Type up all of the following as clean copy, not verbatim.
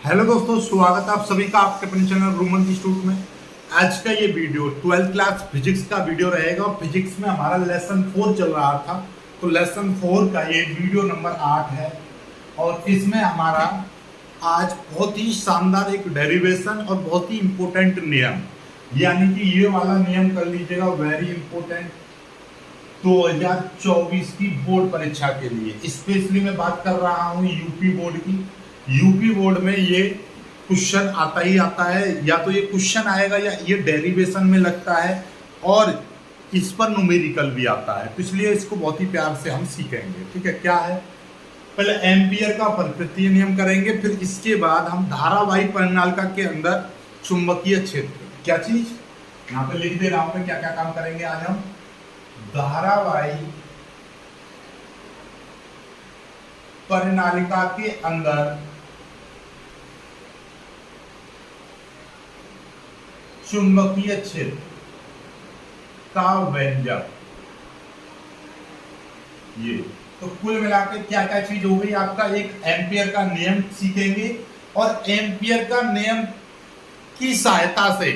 Hello दोस्तों, स्वागत है आप सभी का आपके अपने चैनल रूमन इंस्टीट्यूट में। आज का ये वीडियो 12th क्लास फिजिक्स का वीडियो रहेगा और फिजिक्स में हमारा लेसन 4 चल रहा था। तो लेसन 4 का ये वीडियो नंबर 8 है और इसमें हमारा आज बहुत ही शानदार एक डेरिवेशन और बहुत ही इंपॉर्टेंट नियम, यानी कि ये वाला नियम कर लीजिएगा, वेरी इंपॉर्टेंट 2024 की बोर्ड परीक्षा के लिए। स्पेशली मैं बात कर रहा हूँ यूपी बोर्ड की। यूपी बोर्ड में ये क्वेश्चन आता ही आता है, या तो ये क्वेश्चन आएगा या ये डेरिवेशन में लगता है और इस पर न्यूमेरिकल भी आता है। तो इसलिए इसको बहुत ही प्यार से हम सीखेंगे। ठीक है, क्या है, पहले एम्पियर का परिपृथीय नियम करेंगे, फिर इसके बाद हम धारावाही परिनालिका के अंदर चुंबकीय क्षेत्र, क्या चीज यहाँ पे लिख दे रहा हूं, क्या क्या काम करेंगे आज हम। धारावाही परिनालिका के अंदर चुंबकीय क्षेत्र का व्यंजक। ये तो कुल मिलाकर क्या क्या चीज हो गई आपका, एक एम्पियर का नियम सीखेंगे और एम्पियर का नियम की सहायता से,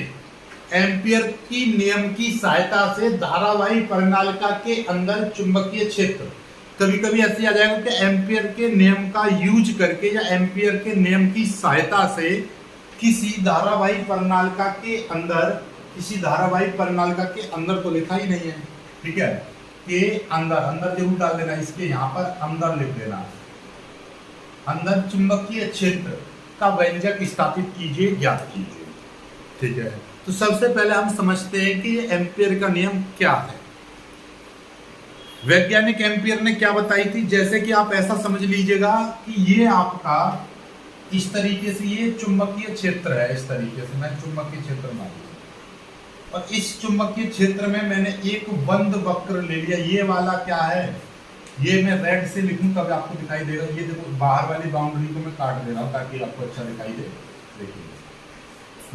एम्पियर की नियम की सहायता से धारावाही परिनालिका के अंदर चुंबकीय क्षेत्र। कभी कभी ऐसे आ जाएगा कि एम्पियर के नियम का यूज करके या एम्पियर के नियम की सहायता से किसी धारावाही परिनालिका के अंदर, किसी धारावाही परिनालिका के अंदर तो लिखा ही नहीं है, ठीक है, के अंदर, अंदर जरूर डाल देना, इसके यहाँ पर अंदर लिख देना, अंदर चुंबकीय क्षेत्र का व्यंजक स्थापित कीजिए, ज्ञात कीजिए। ठीक है, तो सबसे पहले हम समझते हैं कि ये एम्पियर का नियम क्या है। वैज्ञानिक एम्पियर ने क्या बताई थी, जैसे कि आप ऐसा समझ लीजिएगा कि ये आपका इस तरीके से ये चुंबकीय क्षेत्र है, इस तरीके से मैं चुंबकीय क्षेत्र मान लिया और इस चुंबकीय क्षेत्र में मैंने एक बंद वक्र ले लिया। ये वाला क्या है, ये मैं रेड से लिखूं तब आपको दिखाई देगा। ये देखो, बाहर वाली बाउंड्री को मैं काट दे रहा हूं ताकि आपको अच्छा दिखाई दे। देखिए,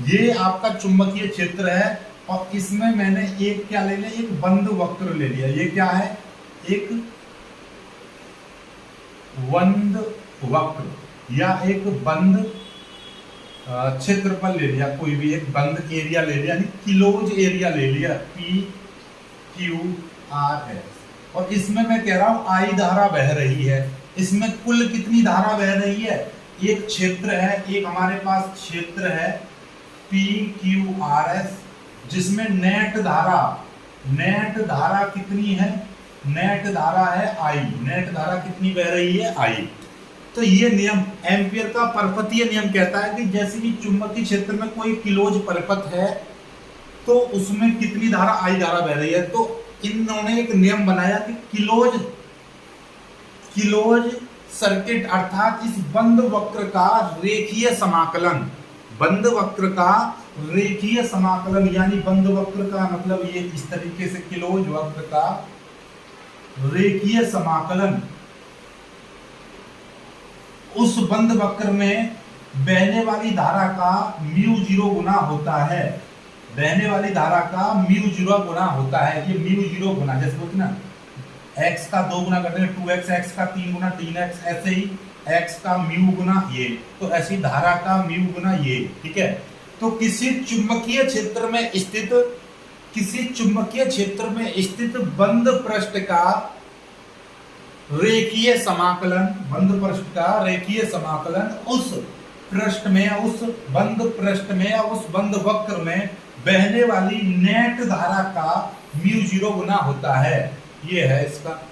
ये आपका चुंबकीय क्षेत्र है और इसमें मैंने एक क्या ले लिया, एक बंद वक्र ले लिया। ये क्या है, एक बंद वक्र या एक बंद क्षेत्रफल ले लिया, कोई भी एक बंद एरिया ले लिया, यानी क्लोज एरिया ले लिया, PQRS। और इसमें मैं कह रहा हूं आई धारा बह रही है। इसमें कुल कितनी धारा बह रही है, एक क्षेत्र है, एक हमारे पास क्षेत्र है PQRS, जिसमें नेट धारा कितनी है, नेट धारा है I। नेट धारा कितनी बह रही है, I। तो ये नियम एम्पियर का परिपथीय नियम कहता है कि जैसे कि चुंबकीय क्षेत्र में कोई क्लोज परिपथ है तो उसमें कितनी धारा, I धारा बह रही है। तो इन्होंने एक नियम बनाया कि क्लोज सर्किट, अर्थात इस बंद वक्र का रेखीय समाकलन, बंद वक्र का रेखीय समाकलन, यानी बंद वक्र का मतलब ये इस तरीके से क्लोज वक्र का रेखीय समाकलन, उस बंद वक्र में बहने वाली धारा का μ0 गुना होता है, बहने वाली धारा का μ0 गुना होता है। ये μ0 गुना, जैसे बोलते ना x का 2 गुना करते हैं 2x, x का 3 गुना 3x, ऐसे ही x का म्यू गुना ये, तो ऐसी धारा का म्यू गुना ये। ठीक है, तो किसी चुंबकीय क्षेत्र में स्थित, किसी चुंबकीय क्षेत्र में स्थित बंद पृष्ठ का रेखीय समाकलन, बंद पृष्ठ का रेखीय समाकलन उस पृष्ठ में, उस बंद पृष्ठ में, उस बंद वक्र में बहने वाली नेट धारा का μ0 गुना होता है। ये है इसका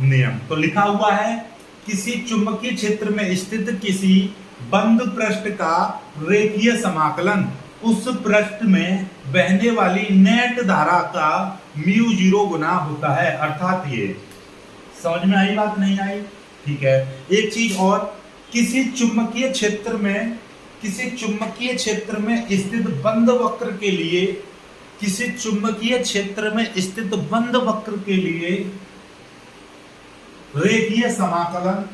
नियम। तो लिखा हुआ है किसी चुंबकीय क्षेत्र में स्थित किसी बंद पृष्ठ का रेखीय समाकलन उस पृष्ठ में बहने वाली नेट धारा का μ0 गुना होता है। अर्थात ये समझ में आई बात, नहीं आई? ठीक है, एक चीज और, किसी चुंबकीय क्षेत्र में, किसी चुंबकीय क्षेत्र में स्थित बंद वक्र के लिए, किसी चुंबकीय क्षेत्र में स्थित बंद वक्र के लिए रेखीय समाकलन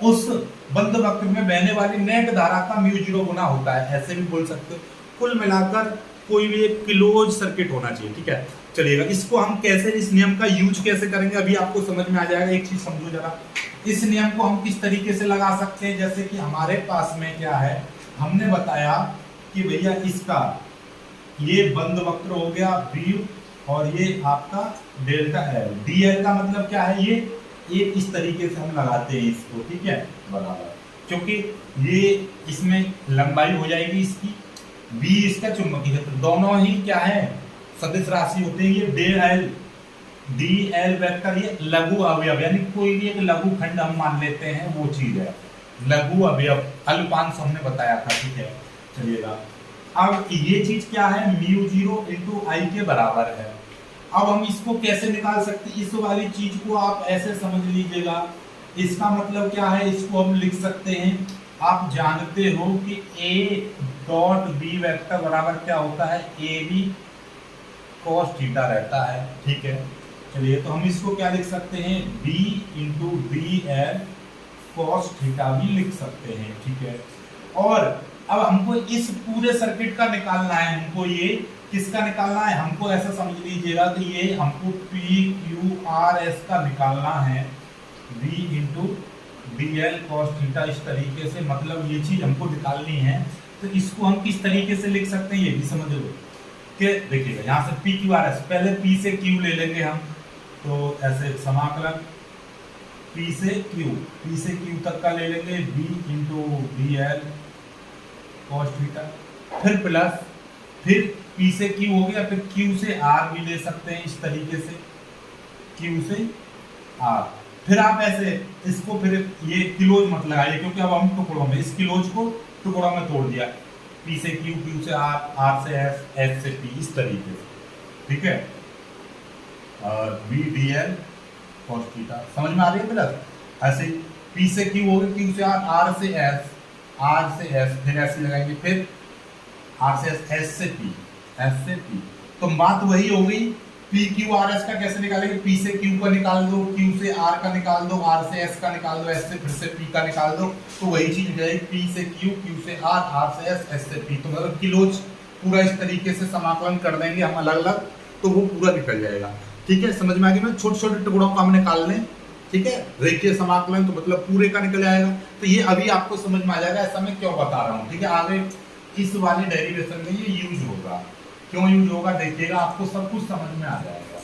उस बंद वक्र में बहने वाली नेट धारा का μ0 गुना होता है, ऐसे भी बोल सकते हो। कुल मिलाकर कोई भी एक क्लोज सर्किट होना चाहिए। ठीक है, चलिएगा इसको हम कैसे, इस नियम का यूज कैसे करेंगे अभी आपको समझ में आ जाएगा। एक चीज समझो जरा, इस नियम को हम किस तरीके से लगा सकते हैं, जैसे कि हमारे पास में क्या है, हमने बताया कि भैया इसका ये बंद वक्र हो गया बी और ये आपका डेल्टा एल, डी एल का मतलब क्या है, ये इस तरीके से हम लगाते हैं इसको, ठीक है, बराबर, क्योंकि ये इसमें लंबाई हो जाएगी इसकी, बी इसका चुंबकीय क्षेत्र, दोनों ही क्या है सदिश राशि होते हैं, ये डी एल वेक्टर ये लघु अवयव यानी कोई भी एक लघु खंड हम मान लेते हैं, वो चीज है लघु अवयव, अल्पांश हमने बताया था, ठीक है, चलिएगा। अब ये चीज क्या है, म्यू जीरो इंटू आई के बराबर है। अब हम इसको कैसे निकाल सकते हैं, इस वाली चीज को आप ऐसे समझ लीजिएगा, इसका मतलब क्या है, इसको हम लिख सकते हैं, आप जानते हो कि ए डॉट बी वेक्टर बराबर क्या होता है, ए बी कॉस थीटा रहता है, ठीक है, चलिए, तो हम इसको क्या लिख सकते हैं, b into D L cos theta भी लिख सकते हैं, ठीक है। और अब हमको इस पूरे सर्किट का निकालना है, हमको ये किसका निकालना है, हमको ऐसा समझ लीजिएगा कि ये हमको पी क्यू आर एस का निकालना है, b into D L cos theta, इस तरीके से, मतलब ये चीज हमको निकालनी है। तो इसको हम किस तरीके से लिख सकते हैं, ये भी समझ लो कि देखिएगा, यहाँ से पी क्यू आर एस, पहले पी से क्यू ले लेंगे हम, तो ऐसे समाकलन P से Q तक का ले लेंगे, B into D L cos theta, फिर प्लस, फिर P से Q हो गया, फिर Q से R भी ले सकते हैं, इस तरीके से Q से R, फिर आप ऐसे इसको, फिर ये किलोज मत लगाइए क्योंकि अब हम टुकड़ों में, इस किलोज को टुकड़ों में तोड़ दिया, P से Q, Q से R, R से S, S से P, इस तरीके से, ठीक है, और B D L cos theta, समझ में आ रही है प्लस, ऐसे P से Q हो गया, Q से R, R से S, R से S, फिर ऐसे लगाएंगे, फिर R से S, S से P, S से P, तो बात वही हो गई, P Q R S का कैसे निकालेंगे, P से Q का निकाल दो, Q से R का निकाल दो, R से S का निकाल दो, S से फिर से P का निकाल दो, तो वही चीज हो जाएगी, P से Q, Q से R, R से S, S से P, तो मतलब किलोज पूरा इस तरीके से समाकलन कर देंगे हम अलग अलग, तो वो पूरा निकल जाएगा, ठीक है, समझ में आ गया ना, छोटे छोटे टुकड़ों को हम निकाल लें, ठीक है, रेखीय समाकलन तो मतलब पूरे का निकल जाएगा, तो ये अभी आपको समझ में आ जाएगा, ऐसा मैं क्यों बता रहा हूँ, ठीक है, आगे इस वाले डेरिवेशन में ये यूज होगा, क्यों यूज होगा देखिएगा, आपको सब कुछ समझ में आ जाएगा।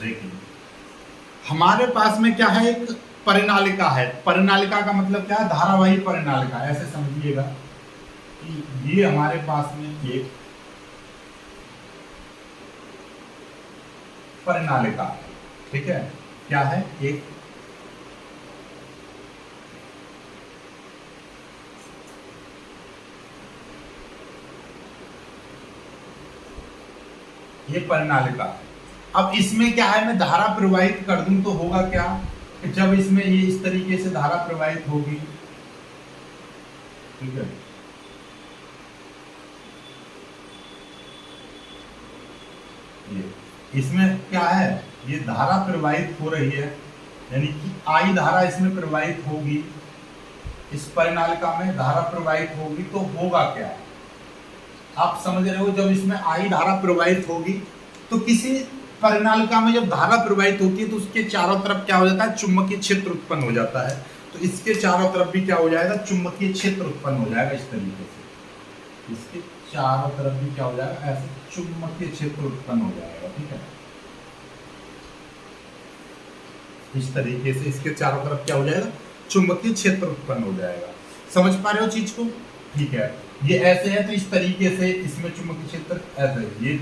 देखिए हमारे पास में क्या है, एक परिनालिका है, परिनालिका का मतलब क्या है, धारावाही परिनालिका, ऐसे समझिएगा कि ये हमारे पास में एक परिनालिका है, ठीक है, क्या है, एक ये परिनालिका है। अब इसमें क्या है, मैं धारा प्रवाहित कर दूं तो होगा क्या, जब इसमें ये इस तरीके से धारा प्रवाहित होगी, ठीक है, ये इसमें क्या है, ये धारा प्रवाहित हो रही है, यानी कि आई धारा इसमें प्रवाहित होगी, इस परिनालिका में धारा प्रवाहित होगी, तो होगा क्या, आप समझ रहे हो, जब इसमें आई धारा प्रवाहित होगी तो किसी परिनालिका में जब धारा प्रवाहित होती है तो उसके चारों तरफ क्या हो जाता है, चुंबकीय क्षेत्र उत्पन्न हो जाता है, तो इसके चारों तरफ भी क्या हो जाएगा, चुंबकीय क्षेत्र उत्पन्न हो जाएगा, इस तरीके से इसके चारों तरफ भी क्या हो जाएगा, ऐसे चुंबकीय क्षेत्र उत्पन्न हो जाएगा, ठीक है, इस तरीके से इसके चारों तरफ क्या हो जाएगा, चुंबकीय क्षेत्र उत्पन्न हो जाएगा, समझ पा रहे हो चीज को, ठीक है, ये ऐसे है तो इस तरीके से इसमें चुंबकीय क्षेत्र ऐसे, ये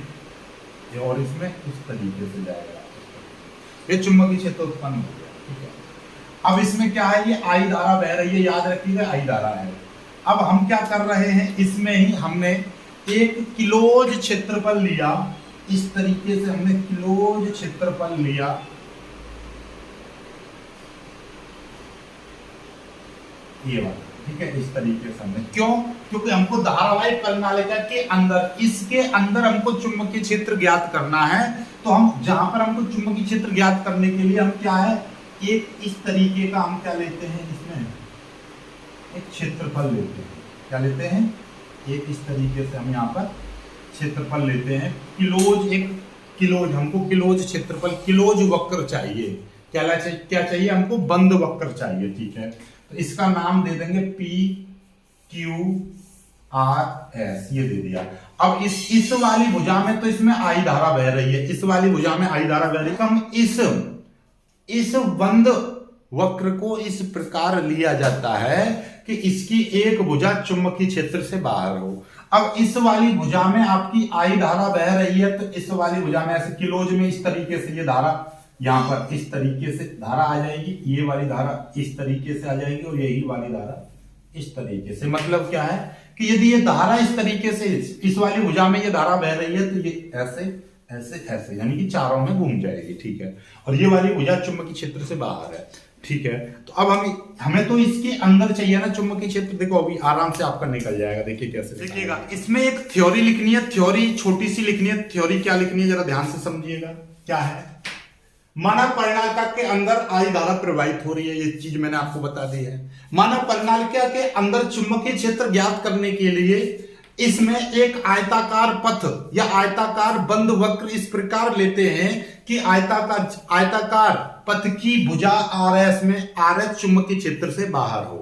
और इसमें इस तरीके से जाएगा, ये चुंबकीय क्षेत्र उत्पन्न हो गया, ठीक है। अब इसमें क्या है, ये आई धारा बह रही है, याद रखिएगा आई धारा है। अब हम क्या कर रहे हैं, इसमें ही हमने एक किलोज क्षेत्रफल लिया, इस तरीके से हमने किलोज क्षेत्रफल लिया, ये वाला, ठीक है, इस तरीके से हमने, क्यों, क्योंकि हमको धारावाही परिनालिका के अंदर, इसके अंदर हमको चुंबकीय क्षेत्र ज्ञात करना है, तो हम जहां पर हमको चुंबकीय क्षेत्र ज्ञात करने के लिए हम क्या है, एक इस तरीके का हम क्या लेते हैं, इसमें एक क्षेत्रफल लेते हैं, क्या लेते हैं, एक इस तरीके से हम यहाँ पर क्षेत्रफल लेते हैं। किलोज हमको किलोज क्षेत्रफल, किलोज वक्र चाहिए। क्या चाहिए हमको? बंद वक्र चाहिए, ठीक है। तो इसका नाम दे देंगे PQRS, ये दे दिया। अब इस वाली भुजा में तो इसमें आई धारा बह रही है, इस वाली भुजा में आई धारा बह रही है। हम इस बंद वक्र को इस प्रकार लिया जाता है कि इसकी एक भुजा चुंबकीय क्षेत्र से बाहर हो। अब इस वाली भुजा में आपकी आई धारा बह रही है, तो इस वाली भुजा में ऐसे किलोज में इस तरीके से ये धारा यहां पर इस तरीके से धारा आ जाएगी, ये वाली धारा इस तरीके से आ जाएगी और यही वाली धारा इस तरीके से। मतलब क्या है कि यदि ये धारा इस तरीके से इस वाली भुजा में ये धारा बह रही है, तो ये ऐसे ऐसे ऐसे यानी कि चारों में घूम जाएगी, ठीक है। और ये वाली भुजा चुंबकीय क्षेत्र से बाहर है, ठीक है। तो अब हमें तो इसके अंदर चाहिए ना चुंबकीय क्षेत्र। देखो अभी आराम से आपका निकल जाएगा, देखिए कैसे देखिएगा। इसमें एक थ्योरी लिखनी है, थ्योरी छोटी सी लिखनी है। थ्योरी क्या लिखनी है जरा ध्यान से समझिएगा। क्या है? मानव परिनालिका के अंदर आई धारा प्रवाहित हो रही है, ये चीज मैंने आपको बता दी है। मानव परिनालिका के अंदर चुंबकीय क्षेत्र ज्ञात करने के लिए इसमें एक आयताकार पथ या आयताकार बंद वक्र इस प्रकार लेते हैं कि आयताकार पथ की भुजा RS में RS चुंबकीय क्षेत्र से बाहर हो।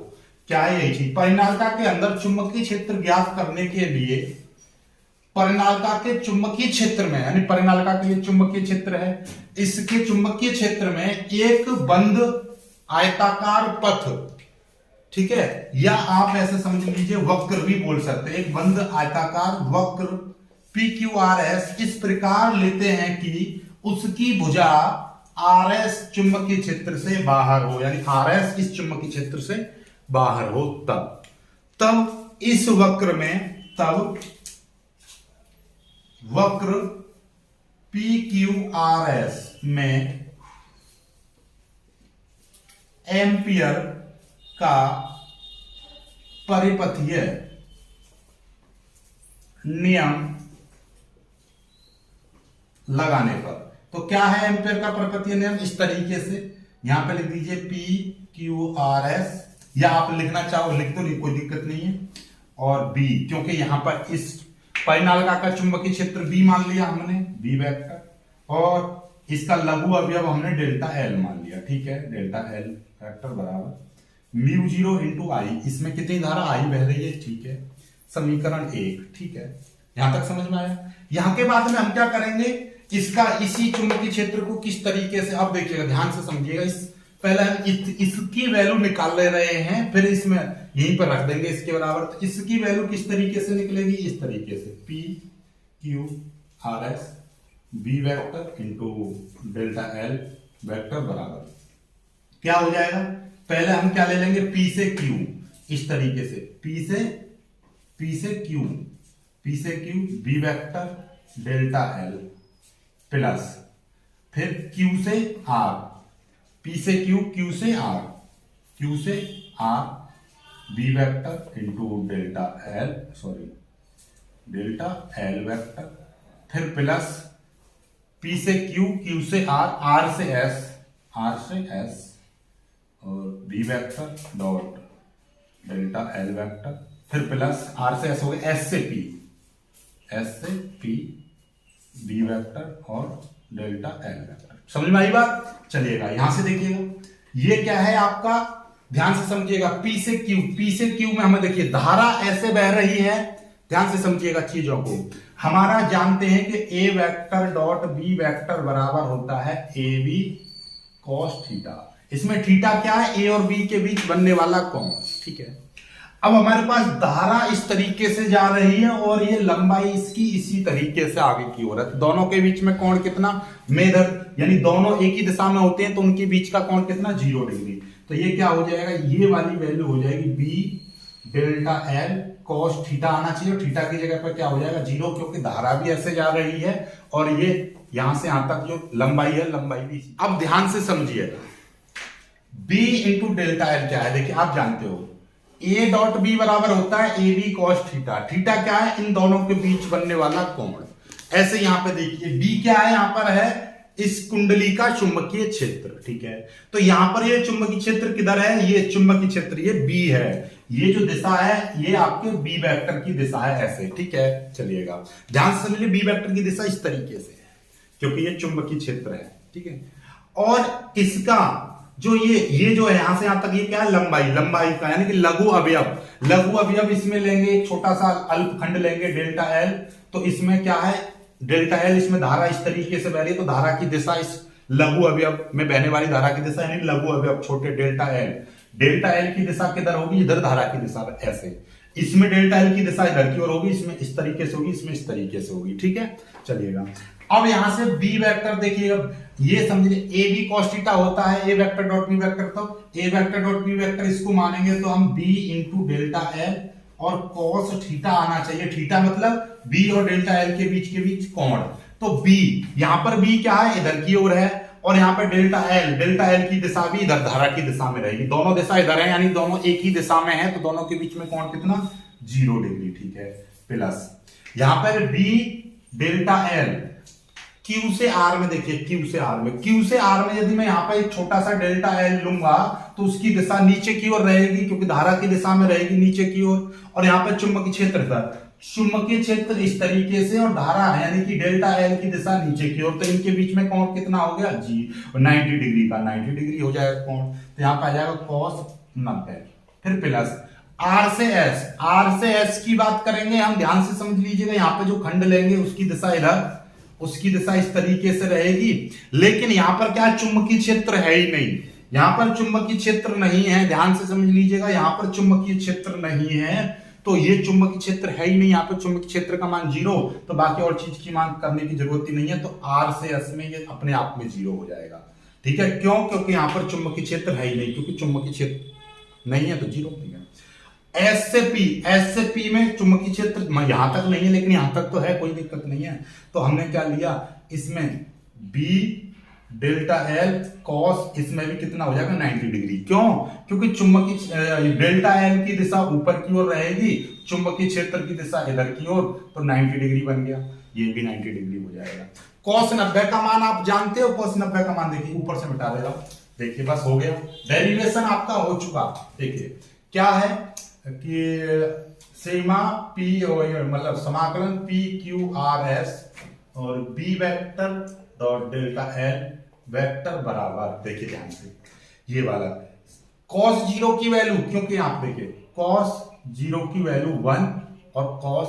क्या है यही चीज? परिनालिका के अंदर चुंबकीय क्षेत्र ज्ञात करने के लिए परिनालिका के चुंबकीय क्षेत्र में, यानी परिनालिका के लिए चुंबकीय क्षेत्र है, इसके चुंबकीय क्षेत्र में एक बंद आयताकार पथ, ठीक है, या आप ऐसे समझ लीजिए वक्र भी बोल सकते हैं, एक बंद आयताकार वक्र PQRS इस प्रकार लेते हैं कि उसकी भुजा RS चुंबकीय क्षेत्र से बाहर हो, यानी RS इस चुंबकीय क्षेत्र से बाहर हो। तब इस वक्र में वक्र PQRS में एम्पियर का परिपथीय नियम लगाने पर, तो क्या है एम्पियर का परिपथीय नियम? इस तरीके से यहां पे लिख दीजिए PQRS, या आप लिखना चाहो लिख दो, कोई दिक्कत नहीं है। और B, क्योंकि यहां पर इस परिनालिका का चुंबकीय क्षेत्र B मान लिया हमने, B वेक्टर, और इसका लघु अवयव हमने डेल्टा L मान लिया, ठीक है। डेल्टा L वेक्टर बराबर μ0 इंटू आई। इसमें कितनी धारा आई बह रही है, ठीक है। समीकरण 1, ठीक है। यहां तक समझ में आया? यहां के बाद में हम क्या करेंगे, इसका इसी चुंबकीय क्षेत्र को किस तरीके से, अब देखिएगा ध्यान से समझिएगा। पहले हम इसकी वैल्यू निकाल ले रहे हैं, फिर इसमें यहीं पर रख देंगे इसके बराबर। तो इसकी वैल्यू किस तरीके से निकलेगी? इस तरीके से PQRS B vector into delta L vector बराबर क्या हो जाएगा? पहले हम क्या ले लेंगे, P से Q, इस तरीके से P से Q B vector delta L plus फिर Q से R, P से Q से R B vector into delta L vector, फिर प्लस P से Q से R से S और B vector dot delta L vector, फिर प्लस R से S हो गया, S से P B वेक्टर और डेल्टा L वेक्टर। समझ में आई बात? चलिएगा यहां से देखिएगा, ये क्या है आपका, ध्यान से समझिएगा। P से Q में हमें देखिए धारा ऐसे बह रही है, ध्यान से समझिएगा चीजों को। हमारा जानते हैं कि A vector dot B vector बराबर होता है AB cos थीटा। इसमें थीटा क्या है? A और B के बीच बनने वाला कोण, ठीक है। अब हमारे पास धारा इस तरीके से जा रही है और ये लंबाई इसकी इसी तरीके से आगे की ओर है। दोनों के बीच में कोण कितना? मेजर, यानी दोनों एक ही दिशा में होते हैं तो उनके बीच का कोण कितना? 0 डिग्री। तो ये क्या हो जाएगा, ये वाली वैल्यू हो जाएगी B delta L cos theta आना चाहिए, और थीटा की जगह पर क्या हो जाएगा 0, क्योंकि धारा भी ऐसे जा रही है और ये यहां से यहां तक जो लंबाई है, लंबाई भी। अब ध्यान से समझिएगा, B इंटू डेल्टा L क्या है? देखिए आप जानते हो A डॉट B बराबर होता है AB cos थीटा। थीटा क्या है? इन दोनों के बीच बनने वाला कोण। ऐसे यहां पे देखिए B क्या है, यहां पर है इस कुंडली का चुंबकीय क्षेत्र, ठीक है। तो यहां पर ये चुंबकीय क्षेत्र किधर है? ये चुंबकीय क्षेत्र ये B है, ये जो दिशा है ये आपके बी वेक्टर की दिशा है ऐसे, ठीक है। चलिएगा ध्यान से समझिए, बी वेक्टर की दिशा इस तरीके से है क्योंकि ये चुंबकीय क्षेत्र है, ठीक है। और इसका जो ये जो है यहां से यहां तक ये क्या है, लंबाई का यानी कि लघु अवयव इसमें लेंगे, एक छोटा सा अल्पखंड लेंगे डेल्टा एल। तो इसमें क्या है डेल्टा एल, इसमें धारा इस तरीके से बह रही है तो धारा की दिशा इस लघु अवयव में बहने वाली धारा की दिशा यानी लघु अवयव छोटे डेल्टा एल की दिशा किधर होगी, इधर धारा की दिशा ऐसे। इसमें डेल्टा एल की दिशा इधर की ओर होगी, इसमें इस तरीके से होगी, इसमें इस तरीके से होगी, ठीक है। चलिएगा अब यहां से बी वेक्टर देखिए, ये समझिए ए बी कॉस थीटा होता है ए वेक्टर डॉट बी वेक्टर, तो ए वेक्टर डॉट बी वेक्टर इसको मानेंगे तो हम बी इंटू डेल्टा एल और कॉस थीटा आना चाहिए। थीटा मतलब बी और डेल्टा एल के बीच कोण। तो बी यहां पर बी क्या है, इधर की ओर है, और यहाँ पर डेल्टा एल की दिशा भी इधर धारा की दिशा में रहेगी। दोनों दिशा इधर है यानी दोनों एक ही दिशा में है, तो दोनों के बीच में कोण कितना 0 डिग्री, ठीक है। प्लस यहां पर बी डेल्टा एल क्यू से आर में, देखिए क्यू से आर में यदि मैं यहाँ पर एक छोटा सा डेल्टा एल लूंगा तो उसकी दिशा नीचे की ओर रहेगी क्योंकि धारा की दिशा में रहेगी नीचे की ओर। और यहाँ पर चुंबकीय क्षेत्र इस तरीके से और धारा है यानी कि डेल्टा एल की दिशा नीचे की ओर, तो इनके बीच में कोण कितना हो गया जी 90 डिग्री का, 90 डिग्री हो जाएगा कोण। तो यहाँ पर आ जाएगा cos 90। फिर प्लस आर से एस की बात करेंगे हम, ध्यान से समझ लीजिएगा। यहाँ पे जो खंड लेंगे उसकी दिशा इधर, उसकी दिशा इस तरीके से रहेगी, लेकिन यहां पर क्या चुंबकीय क्षेत्र है ही नहीं, यहां पर चुंबकीय क्षेत्र नहीं है, ध्यान से समझ लीजिएगा। यहां पर चुंबकीय क्षेत्र नहीं है तो ये चुंबकीय क्षेत्र है ही नहीं, यहाँ पर चुंबकीय क्षेत्र का मान 0, तो बाकी और चीज की मान करने की जरूरत ही नहीं है। तो आर से एस में ये अपने आप में 0 हो जाएगा, ठीक है। क्यों, क्योंकि यहाँ पर चुंबकीय क्षेत्र है ही नहीं, क्योंकि चुंबकीय क्षेत्र नहीं है तो 0, ठीक है। एस से पी में चुंबकीय क्षेत्र यहां तक नहीं है लेकिन यहां तक तो है, कोई दिक्कत नहीं है। तो हमने क्या लिया इसमें बी डेल्टा एल कॉस, इसमें भी कितना हो जाएगा 90 डिग्री। क्यों, क्योंकि चुंबकीय डेल्टा एल की दिशा ऊपर की ओर रहेगी, चुंबकीय क्षेत्र की दिशा इधर की ओर, तो 90 डिग्री बन गया, ये भी 90 डिग्री हो जाएगा। cos 90 का मान आप जानते हो, cos 90 का मान देखिए ऊपर से मिटा दे रहा हूं, देखिए बस हो गया, डेरिवेशन आपका हो चुका। देखिए क्या है कि सीमा पी मतलब समाकलन पी क्यू आर एस और B vector dot delta L vector बराबर, देखिए ध्यान से ये वाला cos 0 की वैल्यू, क्योंकि आप देखिए cos 0 की वैल्यू 1 और cos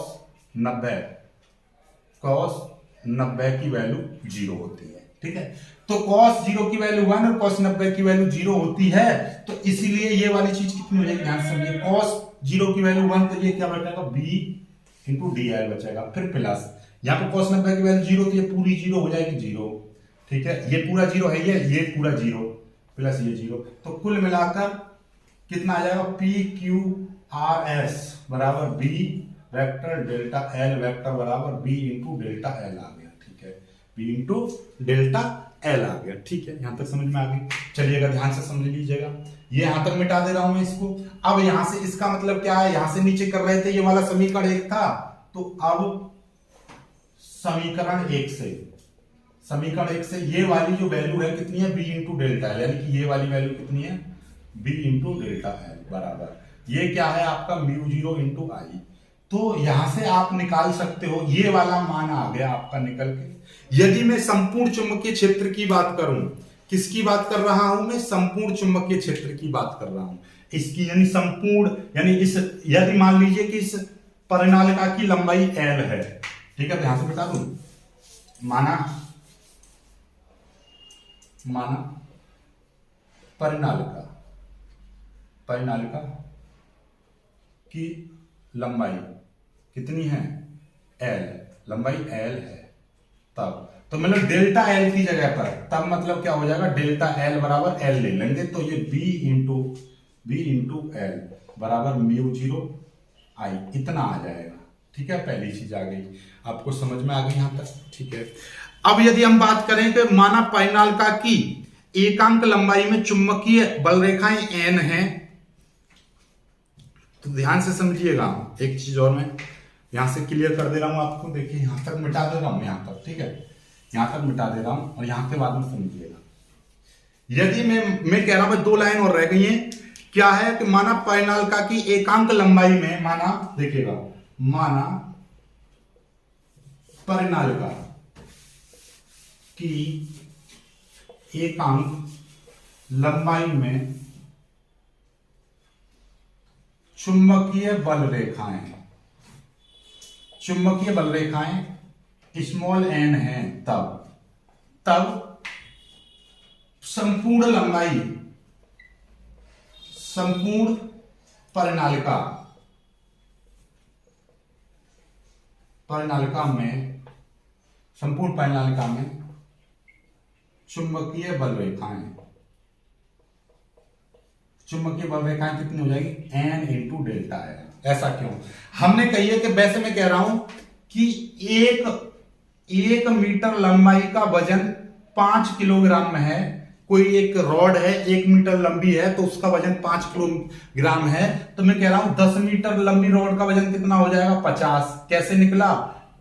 90 की वैल्यू 0 होती है, ठीक है। तो cos 0 की वैल्यू 1 और cos 90 की वैल्यू 0 होती है, तो इसीलिए ये वाली चीज कितनी हो जाएगी, ध्यान से समझिए। cos 0 की वैल्यू 1 तो ये क्या बचेगा b इंटू डी एल बचेगा। फिर प्लस यहाँ पे cos 90 की वैल्यू 0 तो ये पूरी 0 हो जाएगी 0, ठीक है। ये पूरा 0 है, ये पूरा 0 प्लस ये 0, तो कुल मिलाकर कितना आ जाएगा पी क्यू आर एस बराबर B vector delta L vector बराबर बी इंटू डेल्टा एल आ गया, ठीक है। बी इंटू डेल्टा एल आ गया, ठीक है। यहां तक समझ में आ गई। चलिएगा ध्यान से समझ लीजिएगा, ये यहां तक मिटा दे रहा हूं मैं इसको। अब यहां से इसका मतलब क्या है, यहां से नीचे कर रहे थे, ये वाला समीकरण 1 था, तो अब समीकरण 1 से ये वाली जो वैल्यू है कितनी है, बी इंटू डेल्टा एल, यानी कि ये वाली वैल्यू कितनी है, बी इंटू डेल्टा एल बराबर ये क्या है आपका म्यू 0 इंटू आई। तो यहां से आप निकाल सकते हो, ये वाला मान आ गया आपका निकल के। यदि मैं संपूर्ण चुंबकीय क्षेत्र की बात करूं, किसकी बात कर रहा हूं मैं, संपूर्ण चुंबकीय क्षेत्र की बात कर रहा हूं, इसकी यानी संपूर्ण, यानी इस, यदि मान लीजिए कि इस परिनालिका की लंबाई एल है, ठीक है। तो यहां से बता दूं, माना परिनालिका की लंबाई कितनी है, एल, लंबाई एल है, तब तो मतलब डेल्टा एल की जगह पर तब मतलब क्या हो जाएगा, डेल्टा एल बराबर एल ले लेंगे, तो ये बी इंटू एल बराबर म्यू 0 आई इतना आ जाएगा, ठीक है। पहली चीज आ गई, आपको समझ में आ गई यहां तक, ठीक है। अब यदि हम बात करें कि माना परिनालिका की एकांक लंबाई में चुंबकीय बल रेखाएं एन हैं, तो ध्यान से समझिएगा। एक चीज और मैं यहां से क्लियर कर दे रहा हूं आपको, देखिए यहां तक मिटा दे रहा हूं, यहां तक, ठीक है, यहां तक मिटा दे रहा हूं और यहां के बाद में समझिएगा। यदि मैं कह रहा हूं 2 लाइन और रह गई हैं, क्या है कि माना परिनालिका की एकांक लंबाई में, माना देखिएगा, माना परिनालिका की एकांक लंबाई में चुंबकीय बल रेखाएं, चुंबकीय बल रेखाएं स्मॉल एन है, तब संपूर्ण लंबाई, संपूर्ण परिनालिका में, संपूर्ण परिनालिका में चुंबकीय बल रेखाएं, चुंबकीय बल रेखाएं कितनी हो जाएगी, एन इंटू डेल्टा है। ऐसा क्यों? हमने कही है कि वैसे मैं कह रहा हूं कि एक मीटर लंबाई का वजन 5 किलोग्राम में है। कोई एक रॉड है 1 मीटर लंबी है तो उसका वजन 5 किलोग्राम है, तो मैं कह रहा हूं 10 मीटर लंबी रॉड का वजन कितना हो जाएगा, 50। कैसे निकला,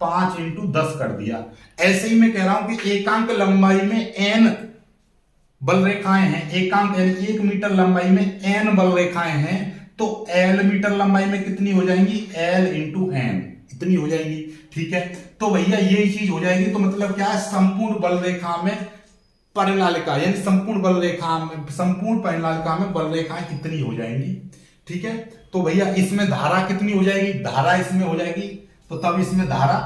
5 इंटू 10 कर दिया। ऐसे ही मैं कह रहा हूं कि एकांक लंबाई में एन बल रेखाएं हैं, एकांक यानी 1 मीटर लंबाई में एन बल रेखाएं हैं, तो एल मीटर लंबाई में कितनी हो जाएंगी, एल इंटू एन, इतनी हो जाएंगी। ठीक है, तो भैया ये चीज हो जाएगी। तो मतलब क्या है, संपूर्ण बल रेखा में परिनालिका यानी संपूर्ण बल रेखा में, संपूर्ण परिनालिका में बल रेखाएं कितनी हो जाएंगी। ठीक है, तो भैया इसमें धारा कितनी हो जाएगी, धारा इसमें हो जाएगी, तो तब इसमें धारा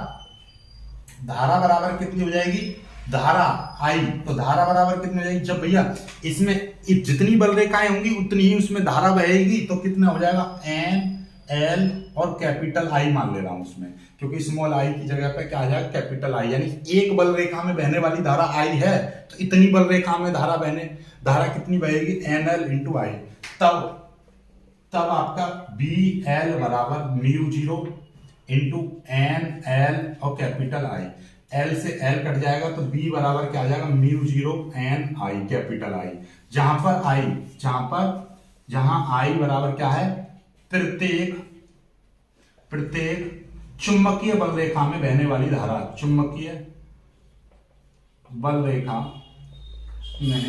बराबर कितनी हो जाएगी, धारा आई, तो धारा बराबर कितनी हो जाएगी, जब भैया इसमें जितनी बल रेखाएं होंगी उतनी ही उसमें धारा बहेगी, तो कितना हो जाएगा, एन एल और कैपिटल आई मान ले रहा हूं उसमें, क्योंकि स्मॉल आई की जगह पे क्या आ जाएगा, कैपिटल आई। यानी एक बल रेखा में बहने वाली धारा आई है, तो इतनी बल रेखा में धारा कितनी बहेगी, एन एल इंटू आई। तब आपका बी एल बराबर म्यू 0 इंटू एन एल और कैपिटल आई। एल से एल कट जाएगा तो बी बराबर क्या आ जाएगा, mu 0 N I capital I. जहां आई बराबर क्या है, प्रत्येक चुंबकीय बल रेखा में बहने वाली धारा, चुंबकीय बल रेखा में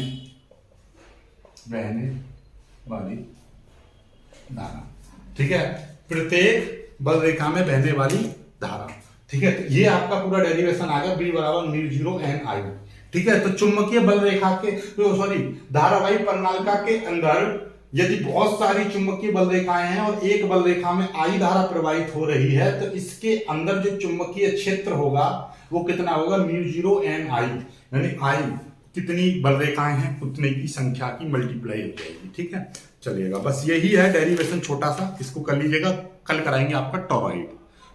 बहने वाली धारा। ठीक है, प्रत्येक बल रेखा में बहने वाली धारा। ठीक है, तो ये आपका पूरा डेरिवेशन आ गया, बी बराबर म्यू 0 एन आई। ठीक है, तो चुंबकीय बल रेखा के धारावाही परिनालिका के अंदर यदि बहुत सारी चुंबकीय बल रेखाएं हैं और एक बल रेखा में आई धारा प्रवाहित हो रही है, तो इसके अंदर जो चुंबकीय क्षेत्र होगा वो कितना होगा, म्यू 0 एन आई, यानी आई कितनी बल रेखाएं हैं उतने की संख्या की मल्टीप्लाई हो जाएगी। ठीक है, चलिएगा, बस यही है डेरिवेशन छोटा सा, इसको कर लीजिएगा। कल कराएंगे आपका टॉरॉइड।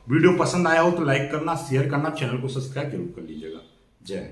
वीडियो पसंद आया हो तो लाइक करना, शेयर करना, चैनल को सब्सक्राइब जरूर कर लीजिएगा। जय हिंद।